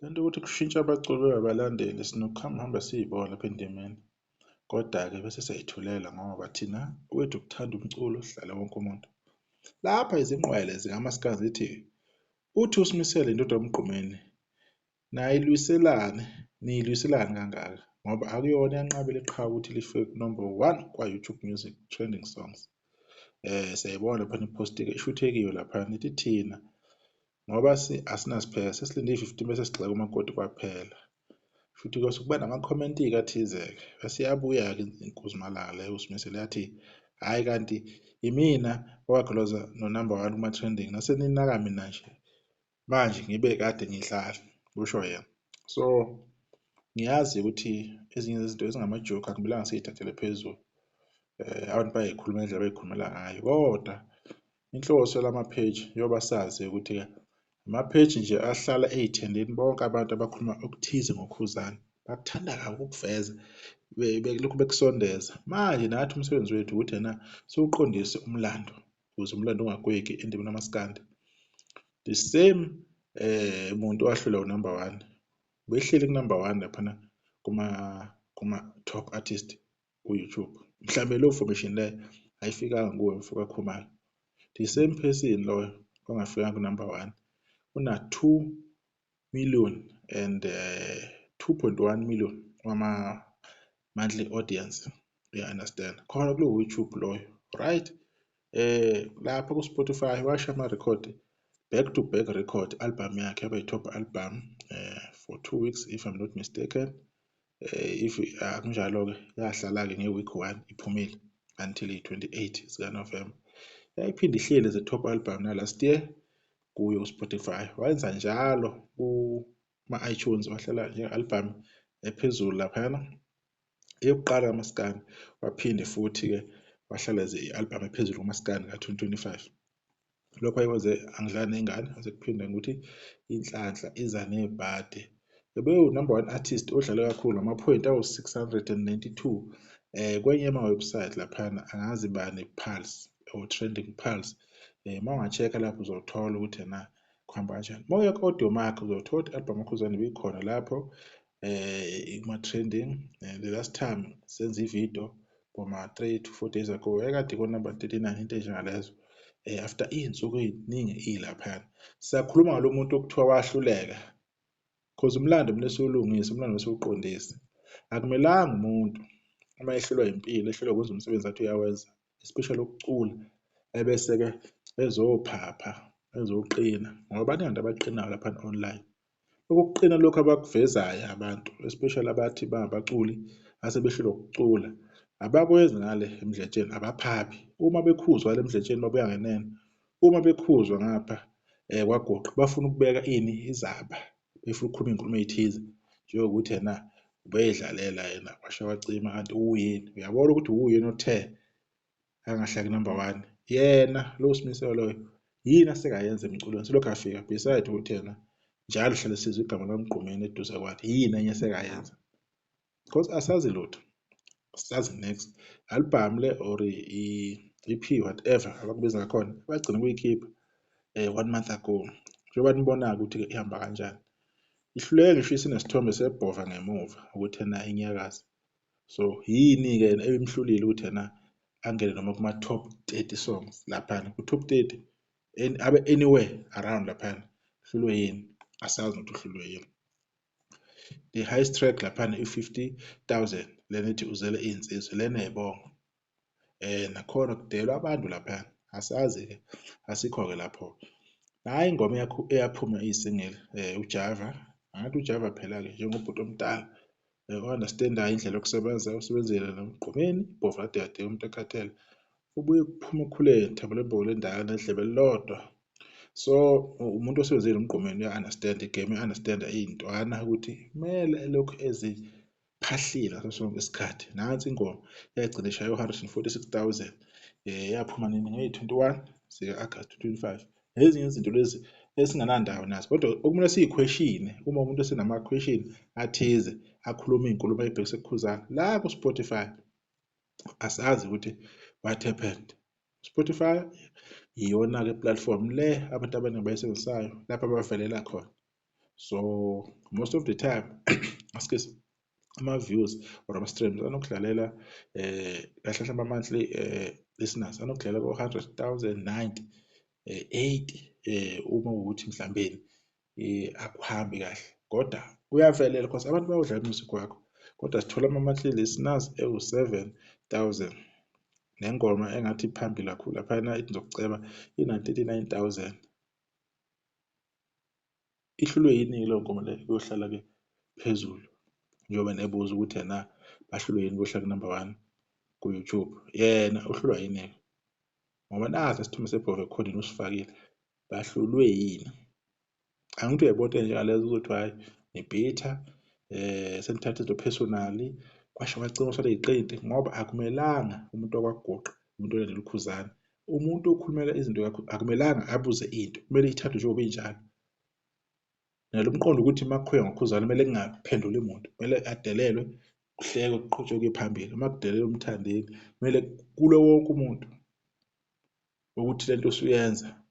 Lento ukuthi kushintsha abaculi abalandeli sinokuhamba siyibona lapha endimeni, koda-ke bese siyayithulela ngoba thina wethu ukuthanda umculo sidlala wonke umuntu. Lapha izinqwele zikamaskandi zithi, uthi uSimisele indoda yaMgqumeni, niyilwiselani kangaka, ngoba akuyona yanqabela iqhawe ukuthi lifike ku-number 1 kwa-YouTube Music Trending Songs. Siyayibona laphana iphostike ishuthekiwe laphana, nithi thina ngoba asinasiphelo sesilinde i-15 bese sigxeka umakoti kwaphela. Futhi kuba namakhomenti-ke athize-ke, bese iyabuya-ke inkulumomalanga leyo uSimisele yathi, hhayi kanti imina owagqoloza no-number 1 kuma-trending, naseninaka mina nje, manje ngibe kade ngidlala, kusho yena. So, ngiyazi ukuthi ezinye zezinto ezingamajoke akumelanga siy'thathele phezulu. Abantu bayayikhuluma ngendlela abayikhulumela ngayo, kodwa inhloso yalama-page njengoba sazi ukuthi-ke ama-page nje ahlala ey'thendeni bonke abantu abakhuluma okuthize ngokhuzani, bakuthanda kabi ukukuveza, belokhu bekusondeza. Manje nathi umsebenzi wethu ukuthi ena siwuqondise umlando ukuze umlando ungagwegi endimeni kamaskandi. The same muntu owahlulwa u-number 1 behleli ku-number 1 laphana kuma-top artist ku-YouTube. Mhlambe leyo formation leyo ayifikanga kuwe mfoka Khumalo. The same person loyo ongafikanga ku-number 1 una 2.1 million wama-monthly audience. Uya-understand? Khona kulo YouTube loyo, right? Lapha ku-Spotify washa ama-record, back to back record, album yakhe yaba yi-top album for 2 weeks if I'm not mistaken. If akunjalo-ke yahlala-ke nge-week 1 iphumile until i-28 zika-November. Yayiphinde ihleli as a top album na last year kuyo uSpotify. Wayenza njalo kuma-iTunes, wahlala njenge-album ephezulu laphana eyokuqala kamaskandi, waphinde futhi-ke wahlala as i-album ephezulu kamaskandi ka-2025. Lokho ayikwenze angidlali nengane, sekuphinde ukuthi inhlanhla iza nebhade. Number 1 artist odlale kakhulu, amaphoyinti awu-692 kwenye yama-website laphana, angazi bani, Pulse or Trending Pulse. Uma unga-check-a lapho uzothola ukuthi ena kuhamba kanjani. Uma uya ku-Audiomack uzothola ukuthi i-album yakhuzani ibikhona lapho kuma-trending. The last time senze ividiyo boma 3 to 4 days ago yakade ku-number 39 into enjengalezo. After iy'nsuku ey'ningi ilaphana siyakhuluma ngalo muntu okuthiwa wahluleka, because umlando kumele siwulungise, umlando siwuqondise. Akumelanga umuntu uma ehlelwa impilo, ehlelwa ukwenza umsebenzi athi uyawenza, especially ukucula, ebese-ke ezophapha, ezoqina, ngoba baningi abantu abaqinayo laphana online. Ukuqina lokhu abakuvezayo abantu, especially abathi bangabaculi asebehlelwa ukucula, abakwenzi ngale emdletsheni, abaphaphi. Uma bekhuzwa ngale emdletsheni babuya ngenene, uma bekhuzwa ngapha kwagoqa bafuna ukubeka ini, izaba, befuna ukukhuluma iy'nkulumo ey'thize njengokuthi yena ubeyidlalela yena washa wacima, kanti uyini. Uyabona ukuthi uyini othe angahlali number 1. Yena lo Simiselo loyo yini asekayenza emculweni, selokhu afika, beside ukuthi yena njalo hlale sizwe igama likaMgqumeni eduze kwakhe, yini enye asekayenza, because asazi lutho, sazi next album le or EP whatever abakubiza ngakhona, bagcina kuyikhipha 1 month ago, njengoba nibona-ke ukuthi ihamba kanjani. Ihluleke ngisho isinesithombe sebhova ngemuva ukuthi yena inyakaza. So yini-ke ebimhlulile ukuthi yena angene noma kuma-top 30 songs laphana, ku-top 30 abe anywhere around laphana. Hlulwe yini? Asazi ukuthi uhlulwe yini. The highest track laphana i-50,000 lena ethi uzele iy'nsizwa, lena eyibongo. Nakhona kudelwa abantu laphana, asazi-ke, asikho-ke lapho. Nayi ingoma eyaphuma iy'singeli, uJava, angathi uJava phela-ke njengobhuti omdala, o-understand-ayo indlela yokusebenza, usebenzele noMgqumeni, ibhova kade yadinga umuntu ekhathele. Ubuye kuphuma ukhulele, thabo lembobo lendala nedlebe elilodwa. So umuntu osebenzile noMgqumeni uya-understand igame, uya-understand iy'ntwana ukuthi kumele elokhu eziphahlile ngaso sonke isikhathi. Nansi ingoma yagcina ishaya u-146,000, yaphuma nini ngeyi-21 zika-Agasti 2025. Ezinye izinto lezi esinganandawo nazo, kodwa okumele siyikhweshine uma umuntu esenama-question athize, akhuluma iy'nkulumo ay'bhekise kukhuzana la ku-Spotify, asazi ukuthi what happened. Spotify iyona-ke platform le abantu abaningi abayisebenzisayo lapho abavelela khona. So most of the time asike ama-views or ama-streams anokudlalela kahle kahle ama-monthly listeners anokudlalela ko-100,000, 90, 80 uma kuwukuthi mhlawumbe akuhambi kahle, kodwa kuyavelela because abantu bayawudlala umusic wakho, kodwa sithola ama-monthly listeners ewu-7,000 nengoma engathi phambili kakhulu laphana ithi Ngizokuceba ina-39,000. Ihlulwe yini leyo ngoma leyo kuyohlala-ke phezulu njengoba nebuza ukuthi yena bahlulwe yini kuyohlala number 1 ku-YouTube? Yena uhlulwa yini? Ngoba nazi isithombe sebhove recording usifakile, bahlulwe yini? Angithi uyayibona njengalezo ukuthi hhayi nibhitha senithatha izinto personally kwasho kwagcina usale yiqedi ngoba akumelanga umuntu wakwagoqa, umuntu olandela ukhuzana, umuntu okhulumela izinto akumelanga abuze into, kumele ithathwe njengoba injalo. Nalo mqondo ukuthi uma kukhulunywa ngokhuzana kumele kungaphenduli muntu, kumele adelelwe, kuhlekwe, kuqhutshekwe phambili. Uma kudelelwe umthandeni kumele kulo wonke umuntu ukuthi lento osuyenza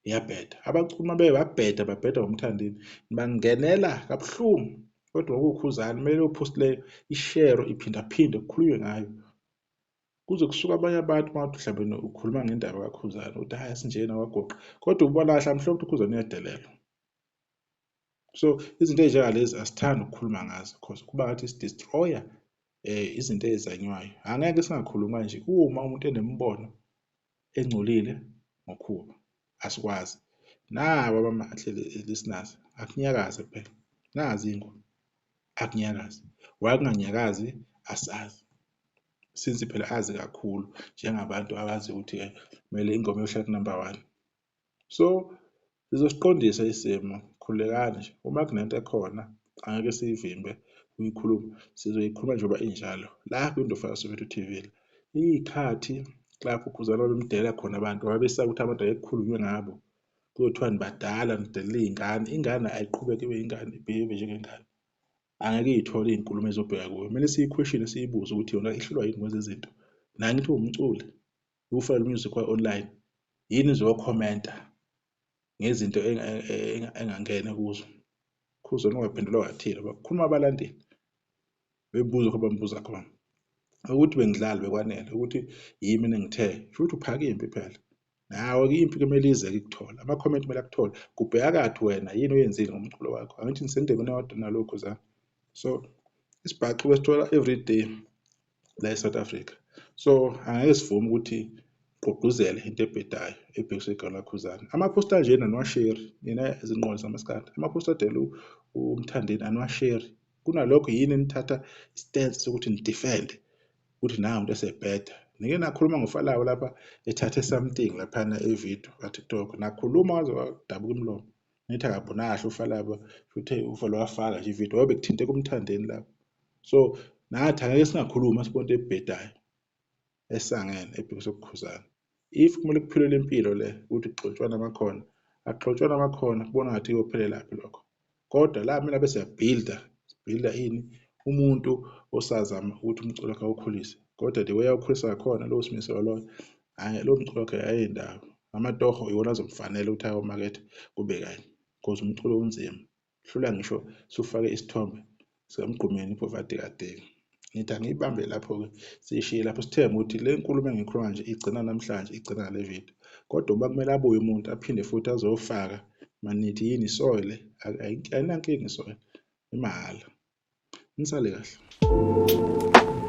iyabheda. Abaculi uma babheda ngomthandeni bangenela kabuhlungu, kodwa ngokuwukhuzana kumele leyo post leyo ishare iphindaphinde kukhulunywe ngayo kuze kusuke abanye abantu uma mhlawumbe ukhuluma ngendaba kakhuzana ukuthi hhayi asinjena wagoqa, kodwa ubona kahle mhlawumbe ukuthi ukhuzana uyadelela. So izinto ey'njengalezi asithandi ukukhuluma ngazo because kuba ngathi si-destroy-a izinto ezanywayo. Angeke singakhuluma nje uma umuntu enemibono engcolile ngokhuba asikwazi. Nabo ama-monthly listeners akunyakaze phela, nazi iy'ngoma akunyakaze. Why kunganyakazi asazi, since phela azi kakhulu njengabantu abazi ukuthi kumele ingoma iyohlala ku-number 1. So sizosiqondisa isimo, khululekani nje. Uma kunento ekhona angeke siyivimbe ukuyikhuluma, sizoyikhuluma njengoba injalo la kwi-Ndlovu Soweto TV. Iy'khathi lapho ukhuzana bemdelela khona abantu babesaba ukuthi abantu angeke kukhulunywe ngabo, kuyothiwa nibadala nidelela iy'ngane, ingane ayiqhubeke ibe ingane, ibhehave njengengane, angeke iy'thole iy'nkulumo ezobheka kuyo. Kumele siyikhweshine siyibuze ukuthi yona ihlulwa yini kwenze izinto. Nangithi uwumculi ufake music online, yini uzokhomenta ngezinto engangene kuzo? Ukhuzana ungaphendulwa wathini? Bakhuluma abalandeli bebuza lokho abambuza khona. Ukuthi bengidlala bekwanele, ukuthi yimi engithe, shuthi uphake impi phela. Nawe-ke impi kumele ize-ke ikuthola, ama-comment kumele akuthole. Kubhekakathi wena yini oyenzile ngomculo wakho? Angithi nisendebeni eyodwa nalokho zami. So isibhaxu besithola everyday la e-South Africa. So angeke sivume ukuthi gqugquzele into ebhedayo ebhekiswe igama lakhuzana. Amaphosta anjena aniwasheri nina ezinqola zamaskandi, amaphosta adela umthandeni aniwasheri. Kunalokho yini nithatha i-stance sokuthi nidifende ukuthi nawu umuntu esebheda? Nike nakhuluma ngofalayo lapha ethathe something laphana evidiyo ka-TikTok, nakhuluma waze wadabuka umlomo nithi akabonakala ufalabo futhi ufalo wafaka nje ividiyo wabe kuthinte kumthandeni lapho. So nathi angeke singakhuluma sibona into ebhedayo esangene ebhekiswe ukukhuzana. If kumele kuphilwe le mpilo le ukuthi kugxotshwane amakhona, akugxotshwane amakhona, kubona ngathi kuyophelelaphi lokho. Kodwa la kumele abe siyabhilda ini umuntu osazama ukuthi umculo wakhe awukhulise, kodwa the way awukhulisa ngakhona lowo simiselo loyo, lowo mculo wakhe ayindawo. Amatoho iwona azomfanele ukuthi ayomakethe kube kanye because umculo unzima. Hlula ngisho sufake isithombe sikamgqumeni iPoverty Kadeni. Ngithi angiyibambe lapho-ke siyishiye lapho, sithembe ukuthi le nkulumo engiyikhuluma nje igcina namhlanje, igcina ngale vidiyo. Kodwa uma kumele abuye umuntu aphinde futhi azofaka manithi yini isoile, ayinankinga isoile, imahhala. Nisale kahle.